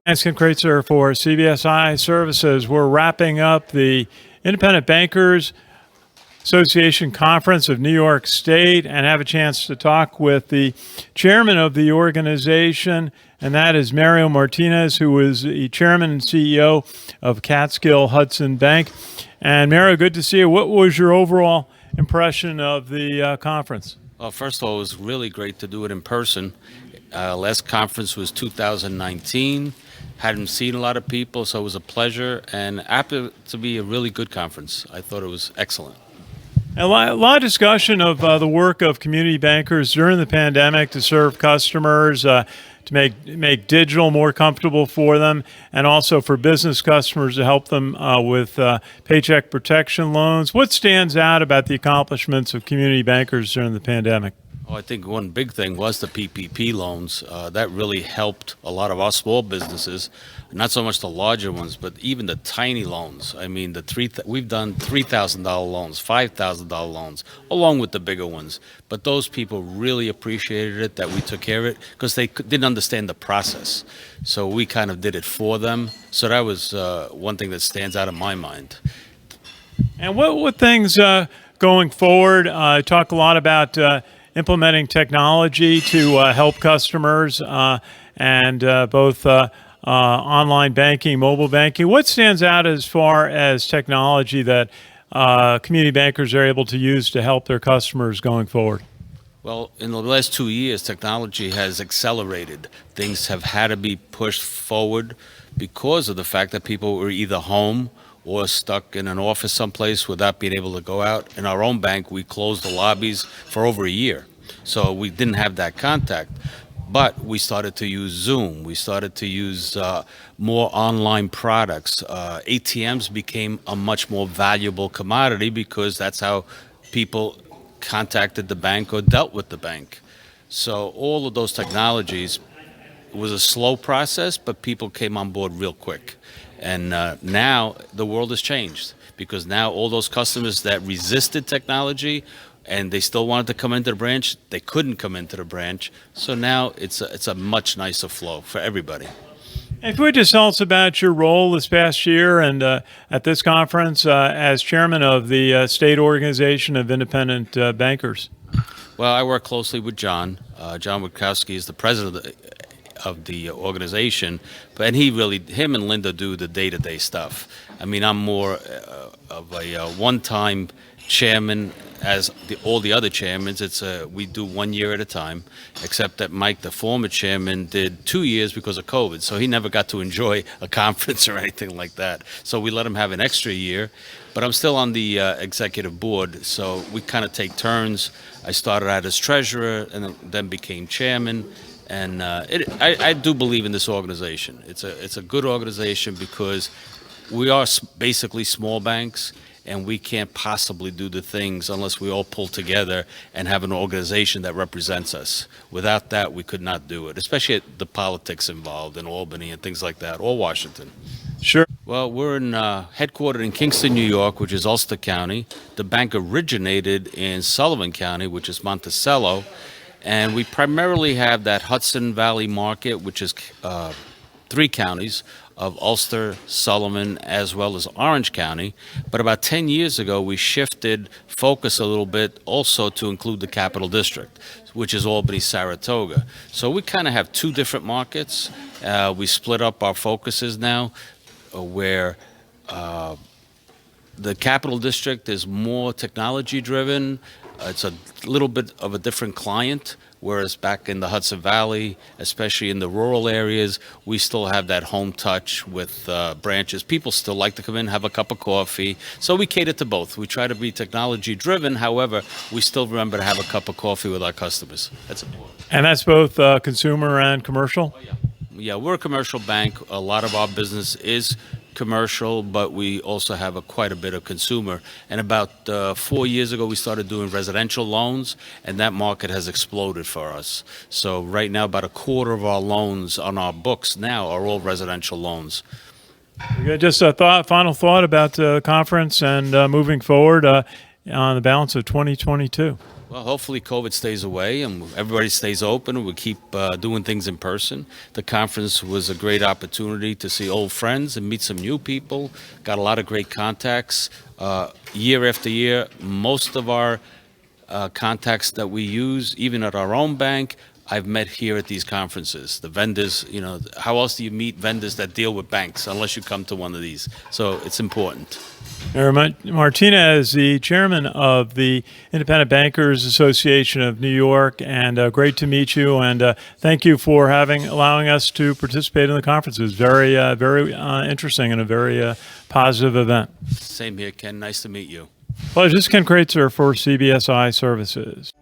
Thanks, Ken Kraetzer for CBSI Services. We're wrapping up the Independent Bankers Association Conference of New York State and have a chance to talk with the chairman of the organization, and that is Mario Martinez, who is the chairman and CEO of Catskill Hudson Bank. And Mario, good to see you. What was your overall impression of the conference? Well, first of all, it was really great to do it in person. Last conference was 2019. Hadn't seen a lot of people, so it was a pleasure and happened to be a really good conference. I thought it was excellent. A lot of discussion of the work of community bankers during the pandemic to serve customers, to make digital more comfortable for them, and also for business customers to help them with paycheck protection loans. What stands out about the accomplishments of community bankers during the pandemic? Well, I think one big thing was the PPP loans. That really helped a lot of our small businesses, not so much the larger ones, but even the tiny loans. I mean, we've done $3,000 loans, $5,000 loans, along with the bigger ones. But those people really appreciated it, that we took care of it, because they didn't understand the process. So we kind of did it for them. So that was one thing that stands out in my mind. And what things going forward? Talk a lot about implementing technology to help customers and both online banking, mobile banking. What stands out as far as technology that community bankers are able to use to help their customers going forward? Well, in the last 2 years, technology has accelerated. Things have had to be pushed forward because of the fact that people were either home or stuck in an office someplace without being able to go out. In our own bank, we closed the lobbies for over a year. So we didn't have that contact. But we started to use Zoom. We started to use more online products. ATMs became a much more valuable commodity because that's how people contacted the bank or dealt with the bank. So all of those technologies, it was a slow process, but people came on board real quick. And now the world has changed, because now all those customers that resisted technology and they still wanted to come into the branch, they couldn't come into the branch. So now it's a much nicer flow for everybody. And if you would just tell us about your role this past year and at this conference as chairman of the State Organization of Independent Bankers. Well, I work closely with John. John Witkowski is the president of the organization, and him and Linda do the day-to-day stuff. I mean, I'm more of a one-time chairman as all the other chairmen. We do 1 year at a time, except that Mike, the former chairman, did 2 years because of COVID, so he never got to enjoy a conference or anything like that. So we let him have an extra year, but I'm still on the executive board, so we kind of take turns. I started out as treasurer and then became chairman. And I do believe in this organization. It's a good organization because we are basically small banks, and we can't possibly do the things unless we all pull together and have an organization that represents us. Without that, we could not do it, especially the politics involved in Albany and things like that, or Washington. Sure. Well, we're headquartered in Kingston, New York, which is Ulster County. The bank originated in Sullivan County, which is Monticello. And we primarily have that Hudson Valley market, which is 3 counties of Ulster, Sullivan, as well as Orange County. But about 10 years ago, we shifted focus a little bit also to include the Capital District, which is Albany, Saratoga. So we kind of have 2 different markets. We split up our focuses now, where the Capital District is more technology driven. It's a little bit of a different client, whereas back in the Hudson Valley, especially in the rural areas, we still have that home touch with branches. People still like to come in, have a cup of coffee. So we cater to both. We try to be technology driven. However, we still remember to have a cup of coffee with our customers. That's important. And that's both consumer and commercial? Oh, yeah. Yeah, we're a commercial bank. A lot of our business is commercial, but we also have quite a bit of consumer. And about 4 years ago, we started doing residential loans, and that market has exploded for us. So right now, about a quarter of our loans on our books now are all residential loans. Just a final thought about the conference and moving forward on the balance of 2022. Well, hopefully COVID stays away and everybody stays open and we keep doing things in person. The conference was a great opportunity to see old friends and meet some new people. Got a lot of great contacts. Year after year, most of our contacts that we use, even at our own bank, I've met here at these conferences. The vendors, how else do you meet vendors that deal with banks unless you come to one of these? So it's important. Mario Martinez, the chairman of the Independent Bankers Association of New York, and great to meet you. And thank you for allowing us to participate in the conference. It was very interesting and a very positive event. Same here, Ken. Nice to meet you. Well, this is Ken Kraetzer for CBSI Services.